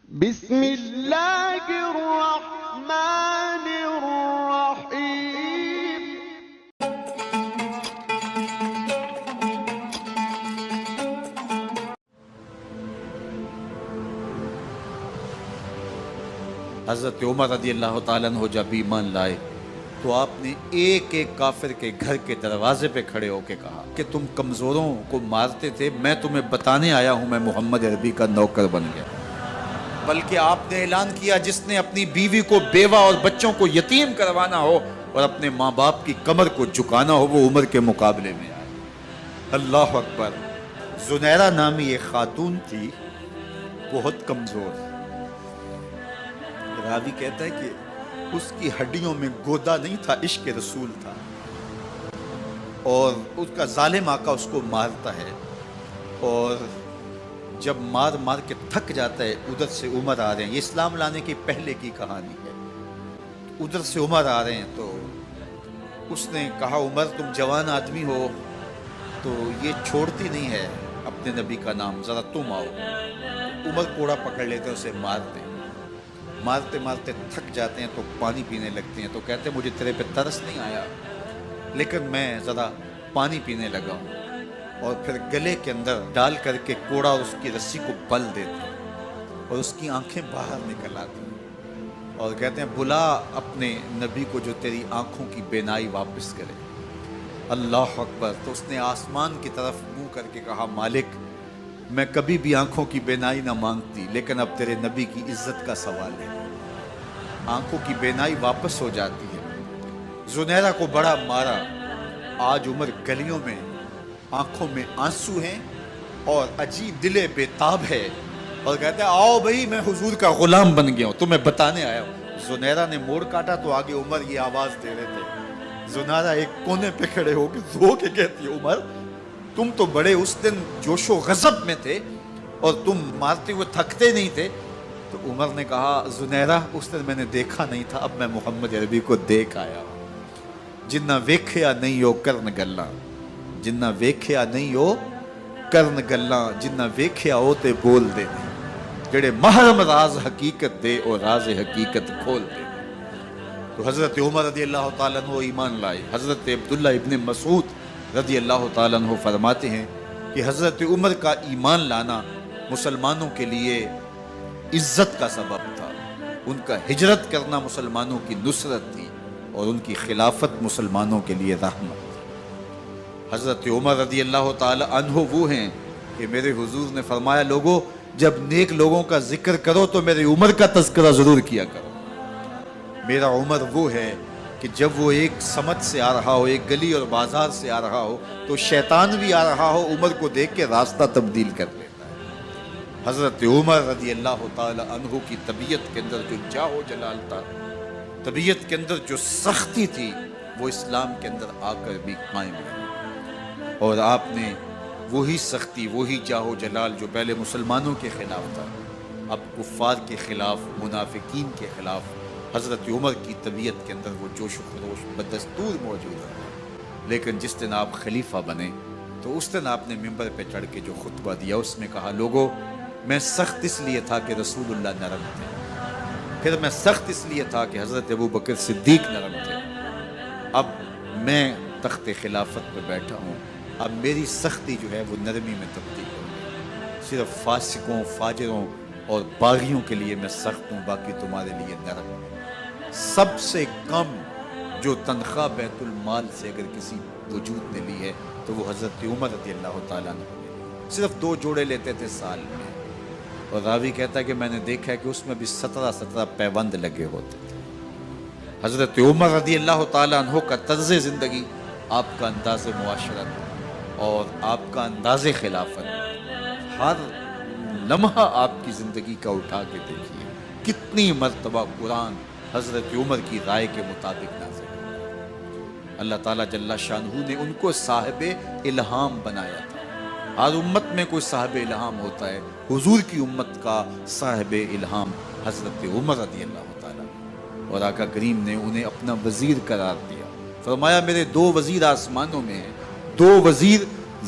بسم اللہ الرحمن الرحیم۔ حضرت عمر رضی اللہ تعالیٰ عنہ جب ایمان لائے تو آپ نے ایک ایک کافر کے گھر کے دروازے پہ کھڑے ہو کے کہا کہ تم کمزوروں کو مارتے تھے، میں تمہیں بتانے آیا ہوں میں محمد عربی کا نوکر بن گیا۔ بلکہ آپ نے اعلان کیا جس نے اپنی بیوی کو بیوہ اور بچوں کو یتیم کروانا ہو اور اپنے ماں باپ کی کمر کو جھکانا ہو وہ عمر کے مقابلے میں آئے۔ اللہ اکبر۔ زنیرہ نامی ایک خاتون تھی، بہت کمزور۔ راوی کہتا ہے کہ اس کی ہڈیوں میں گودا نہیں تھا، عشق رسول تھا، اور اس کا ظالم آقا اس کو مارتا ہے، اور جب مار مار کے تھک جاتا ہے ادھر سے عمر آ رہے ہیں، یہ اسلام لانے کی پہلے کی کہانی ہے، ادھر سے عمر آ رہے ہیں تو اس نے کہا عمر تم جوان آدمی ہو تو یہ چھوڑتی نہیں ہے اپنے نبی کا نام، ذرا تم آؤ۔ عمر کوڑا پکڑ لیتے ہیں، اسے مارتے مارتے مارتے تھک جاتے ہیں تو پانی پینے لگتے ہیں، تو کہتے ہیں مجھے تیرے پہ ترس نہیں آیا لیکن میں ذرا پانی پینے لگا ہوں، اور پھر گلے کے اندر ڈال کر کے کوڑا اور اس کی رسی کو بل دیتے ہیں اور اس کی آنکھیں باہر نکل آتی ہیں اور کہتے ہیں بلا اپنے نبی کو جو تیری آنکھوں کی بینائی واپس کرے۔ اللہ اکبر۔ تو اس نے آسمان کی طرف منہ کر کے کہا مالک میں کبھی بھی آنکھوں کی بینائی نہ مانگتی لیکن اب تیرے نبی کی عزت کا سوال ہے۔ آنکھوں کی بینائی واپس ہو جاتی ہے۔ زنیرہ کو بڑا مارا، آج عمر گلیوں میں آنکھوں میں آنسو ہیں اور عجیب دل بےتاب ہے، اور کہتے ہیں آؤ بھئی میں حضور کا غلام بن گیا ہوں، تمہیں بتانے آیا ہوں۔ زنیرہ نے موڑ کاٹا تو آگے عمر یہ آواز دے رہے تھے۔ زنیرہ ایک کونے پہ کھڑے ہو کے رو کے کہتی ہے عمر تم تو بڑے اس دن جوش و غضب میں تھے اور تم مارتے ہوئے تھکتے نہیں تھے۔ تو عمر نے کہا زنیرہ اس دن میں نے دیکھا نہیں تھا، اب میں محمد عربی کو دیکھ آیا ہوں۔ جنہ ویکھیا نہیں ہو کرن گلاں، جنہ ویکھیا نہیں ہو کرن گلاں، جنہ ویکھیا ہو تے بول دے، جڑے محرم راز حقیقت دے اور راز حقیقت کھول دے۔ تو حضرت عمر رضی اللہ تعالیٰ عنہ ایمان لائے۔ حضرت عبداللہ ابن مسعود رضی اللہ تعالیٰ عنہ فرماتے ہیں کہ حضرت عمر کا ایمان لانا مسلمانوں کے لیے عزت کا سبب تھا، ان کا ہجرت کرنا مسلمانوں کی نصرت تھی اور ان کی خلافت مسلمانوں کے لیے رحمت۔ حضرت عمر رضی اللہ تعالی عنہ وہ ہیں کہ میرے حضور نے فرمایا لوگوں جب نیک لوگوں کا ذکر کرو تو میرے عمر کا تذکرہ ضرور کیا کرو۔ میرا عمر وہ ہے کہ جب وہ ایک سمت سے آ رہا ہو، ایک گلی اور بازار سے آ رہا ہو تو شیطان بھی آ رہا ہو عمر کو دیکھ کے راستہ تبدیل کر لیتا ہے۔ حضرت عمر رضی اللہ تعالی عنہ کی طبیعت کے اندر جو جاہ و جلال تھا، طبیعت کے اندر جو سختی تھی، وہ اسلام کے اندر آ کر بھی قائم رہی، اور آپ نے وہی سختی وہی جاہ و جلال جو پہلے مسلمانوں کے خلاف تھا اب کفار کے خلاف، منافقین کے خلاف حضرت عمر کی طبیعت کے اندر وہ جوش و خروش بدستور موجود ہے۔ لیکن جس دن آپ خلیفہ بنے تو اس دن آپ نے ممبر پہ چڑھ کے جو خطبہ دیا اس میں کہا لوگوں میں سخت اس لیے تھا کہ رسول اللہ نرم تھے، پھر میں سخت اس لیے تھا کہ حضرت ابوبکر صدیق نرم تھے، اب میں تخت خلافت پہ بیٹھا ہوں، اب میری سختی جو ہے وہ نرمی میں تبدیل ہو گئی، صرف فاسقوں فاجروں اور باغیوں کے لیے میں سخت ہوں، باقی تمہارے لیے نرم ہوں۔ سب سے کم جو تنخواہ بیت المال سے اگر کسی وجود نے لی ہے تو وہ حضرت عمر رضی اللہ تعالیٰ عنہ نے صرف 2 جوڑے لیتے تھے سال میں، اور راوی کہتا ہے کہ میں نے دیکھا ہے کہ اس میں بھی 17 پیوند لگے ہوتے تھے۔ حضرت عمر رضی اللہ تعالیٰ عنہ کا طرز زندگی، آپ کا انداز معاشرت اور آپ کا انداز خلافت، ہر لمحہ آپ کی زندگی کا اٹھا کے دیکھیے کتنی مرتبہ قرآن حضرت عمر کی رائے کے مطابق نازل ہوا۔ اللہ تعالیٰ جل شانہ نے ان کو صاحب الہام بنایا تھا۔ ہر امت میں کوئی صاحب الہام ہوتا ہے، حضور کی امت کا صاحب الہام حضرت عمر رضی اللہ تعالیٰ، اور آقا کریم نے انہیں اپنا وزیر قرار دیا۔ فرمایا میرے 2 وزیر آسمانوں میں ہیں، 2 وزیر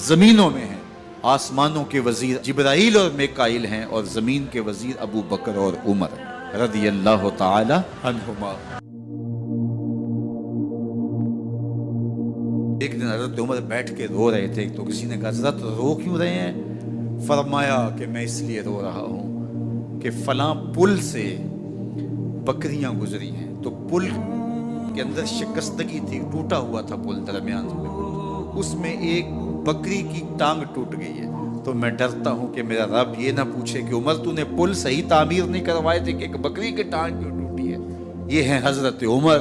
زمینوں میں ہیں، آسمانوں کے وزیر جبرائیل اور میکائیل ہیں اور زمین کے وزیر ابو بکر اور عمر رضی اللہ تعالی عنہما۔ ایک دن حضرت عمر بیٹھ کے رو رہے تھے، تو کسی نے کہا حضرت رو کیوں رہے ہیں؟ فرمایا کہ میں اس لیے رو رہا ہوں کہ فلاں پل سے بکریاں گزری ہیں، تو پل کے اندر شکستگی تھی، ٹوٹا ہوا تھا پل درمیان میں، اس میں ایک بکری کی ٹانگ ٹوٹ گئی ہے، تو میں ڈرتا ہوں کہ میرا رب یہ نہ پوچھے کہ عمر تو نے پل صحیح تعمیر نہیں کروائے تھے کہ ایک بکری کی ٹانگ کیوں ٹوٹی ہے۔ یہ ہیں حضرت عمر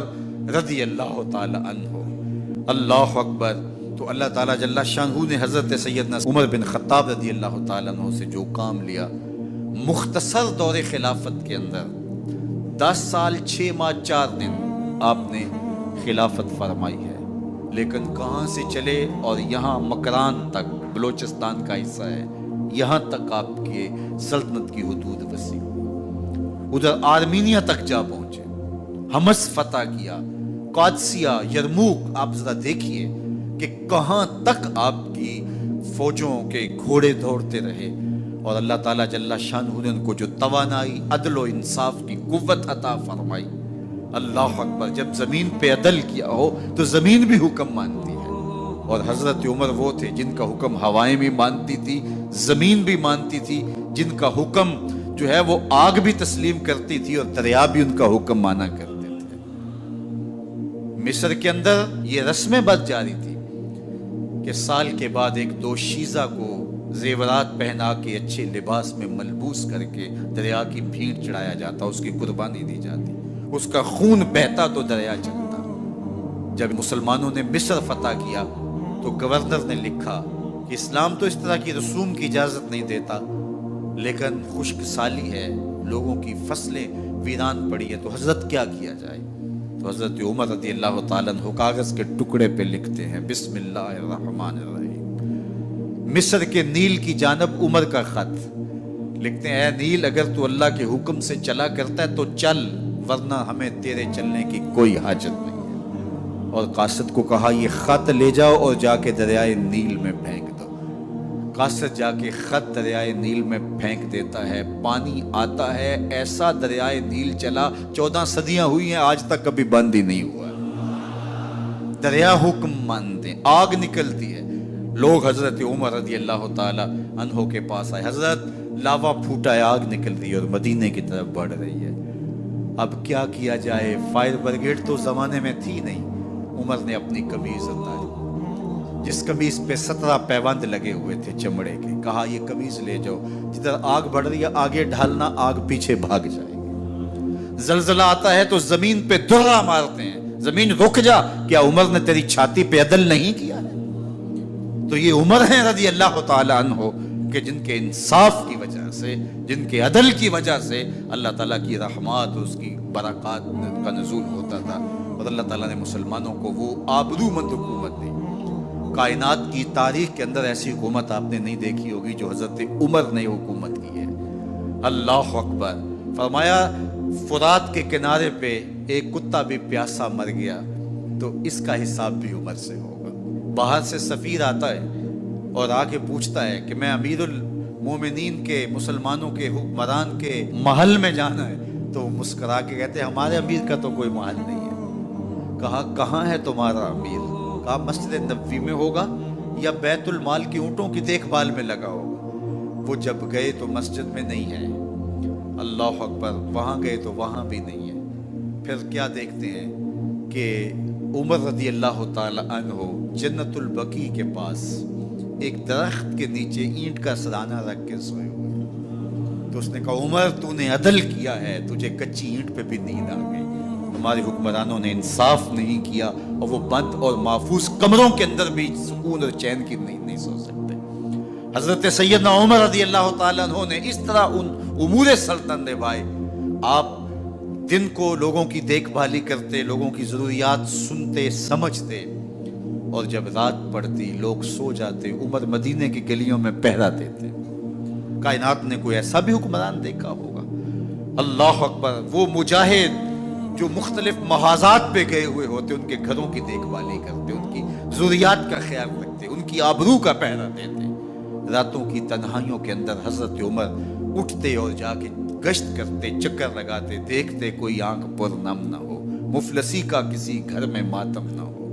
رضی اللہ تعالی عنہ۔ اللہ اکبر۔ تو اللہ تعالیٰ جل شانہ نے حضرت سیدنا عمر بن خطاب رضی اللہ تعالیٰ عنہ سے جو کام لیا، مختصر دور خلافت کے اندر 10 سال 6 ماہ 4 دن آپ نے خلافت فرمائی ہے، لیکن کہاں سے چلے اور یہاں مکران تک، بلوچستان کا حصہ ہے، یہاں تک آپ کے سلطنت کی حدود وسیع، ادھر آرمینیا تک جا پہنچے، حمص فتح کیا، قادسیہ، یرموک۔ آپ ذرا دیکھیے کہ کہاں تک آپ کی فوجوں کے گھوڑے دوڑتے رہے، اور اللہ تعالیٰ جل شانہ نے ان کو جو توانائی، عدل و انصاف کی قوت عطا فرمائی۔ اللہ اکبر۔ جب زمین پہ عدل کیا ہو تو زمین بھی حکم مانتی ہے، اور حضرت عمر وہ تھے جن کا حکم ہوائیں بھی مانتی تھی، زمین بھی مانتی تھی، جن کا حکم جو ہے وہ آگ بھی تسلیم کرتی تھی اور دریا بھی ان کا حکم مانا کرتے تھے۔ مصر کے اندر یہ رسمیں بد جاری تھی کہ سال کے بعد ایک دوشیزہ کو زیورات پہنا کے اچھے لباس میں ملبوس کر کے دریا کی بھیڑ چڑھایا جاتا، اس کی قربانی دی جاتی، اس کا خون بہتا تو دریا چلتا۔ جب مسلمانوں نے مصر فتح کیا تو گورنر نے لکھا کہ اسلام تو اس طرح کی رسوم کی اجازت نہیں دیتا، لیکن خشک سالی ہے، لوگوں کی فصلیں ویران پڑی ہے، تو حضرت کیا کیا جائے؟ تو حضرت عمر رضی اللہ تعالیٰ عنہ کاغذ کے ٹکڑے پہ لکھتے ہیں بسم اللہ الرحمن الرحیم، مصر کے نیل کی جانب عمر کا خط لکھتے ہیں، اے نیل اگر تو اللہ کے حکم سے چلا کرتا ہے تو چل، ورنہ ہمیں تیرے چلنے کی کوئی حاجت نہیں ہے۔ اور قاصد کو کہا یہ خط لے جاؤ اور جا کے دریائے نیل میں پھینک دو۔ قاصد جا کے خط دریائے نیل میں پھینک دیتا ہے، پانی آتا ہے، ایسا دریائے نیل چلا، 14 صدیاں ہوئی ہیں آج تک کبھی بند ہی نہیں ہوا۔ دریا حکم مانتے، آگ نکلتی ہے۔ لوگ حضرت عمر رضی اللہ تعالی عنہ کے پاس آئے، حضرت لاوا پھوٹا ہے، آگ نکل رہی ہے اور مدینے کی طرف بڑھ رہی ہے، اب کیا کیا جائے؟ فائر بریگیڈ تو زمانے میں تھی نہیں۔ عمر نے اپنی قمیض اتاری، جس قمیض پہ 17 پیوند لگے ہوئے تھے چمڑے کے، کہا یہ قمیض لے جاؤ، جدھر آگ بڑھ رہی ہے آگے ڈھالنا، آگ پیچھے بھاگ جائے گی۔ زلزلہ آتا ہے تو زمین پہ درہ مارتے ہیں، زمین رک جا، کیا عمر نے تیری چھاتی پہ عدل نہیں کیا ہے؟ تو یہ عمر ہیں رضی اللہ تعالی عنہ کہ جن کے انصاف کی وجہ سے، جن کے عدل کی وجہ سے اللہ تعالیٰ کی رحمات اور اس کی برکات کا نزول ہوتا تھا، اور اللہ تعالیٰ نے مسلمانوں کو وہ آبرومند حکومت دی۔ کائنات کی تاریخ کے اندر ایسی حکومت آپ نے نہیں دیکھی ہوگی جو حضرت عمر نے حکومت کی ہے۔ اللہ اکبر۔ فرمایا فرات کے کنارے پہ ایک کتا بھی پیاسا مر گیا تو اس کا حساب بھی عمر سے ہوگا۔ باہر سے سفیر آتا ہے اور آ کے پوچھتا ہے کہ میں امیر المومنین کے، مسلمانوں کے حکمران کے محل میں جانا ہے، تو وہ مسکرا کے کہتے ہیں ہمارے امیر کا تو کوئی محل نہیں ہے۔ کہا کہاں ہے تمہارا امیر؟ کہا مسجد نبوی میں ہوگا یا بیت المال کی اونٹوں کی دیکھ بھال میں لگا ہوگا۔ وہ جب گئے تو مسجد میں نہیں ہے، اللہ اکبر، وہاں گئے تو وہاں بھی نہیں ہے۔ پھر کیا دیکھتے ہیں کہ عمر رضی اللہ تعالی عنہ جنت البقیع کے پاس ایک درخت کے نیچے اینٹ کا سرانہ رکھ کے سوئے ہوئے، تو اس نے کہا عمر تو نے عدل کیا ہے، تجھے کچی اینٹ پہ بھی نیند آ گئی، ہمارے حکمرانوں نے انصاف نہیں کیا، اور وہ بند اور محفوظ کمروں کے اندر بھی سکون اور چین کی نیند نہیں سو سکتے۔ حضرت سیدنا عمر رضی اللہ تعالیٰ عنہ نے اس طرح ان امور سلطنت نبھائے۔ آپ دن کو لوگوں کی دیکھ بھالی کرتے، لوگوں کی ضروریات سنتے سمجھتے، اور جب رات پڑتی لوگ سو جاتے، عمر مدینے کی گلیوں میں پہرا دیتے۔ کائنات نے کوئی ایسا بھی حکمران دیکھا ہوگا؟ اللہ اکبر۔ وہ مجاہد جو مختلف محاذات پہ گئے ہوئے ہوتے، ان کے گھروں کی دیکھ بھالی کرتے، ان کی ضروریات کا خیال رکھتے، ان کی آبرو کا پہرا دیتے، راتوں کی تنہائیوں کے اندر حضرت عمر اٹھتے اور جا کے گشت کرتے، چکر لگاتے، دیکھتے کوئی آنکھ پر نم نہ ہو، مفلسی کا کسی گھر میں ماتم نہ ہو۔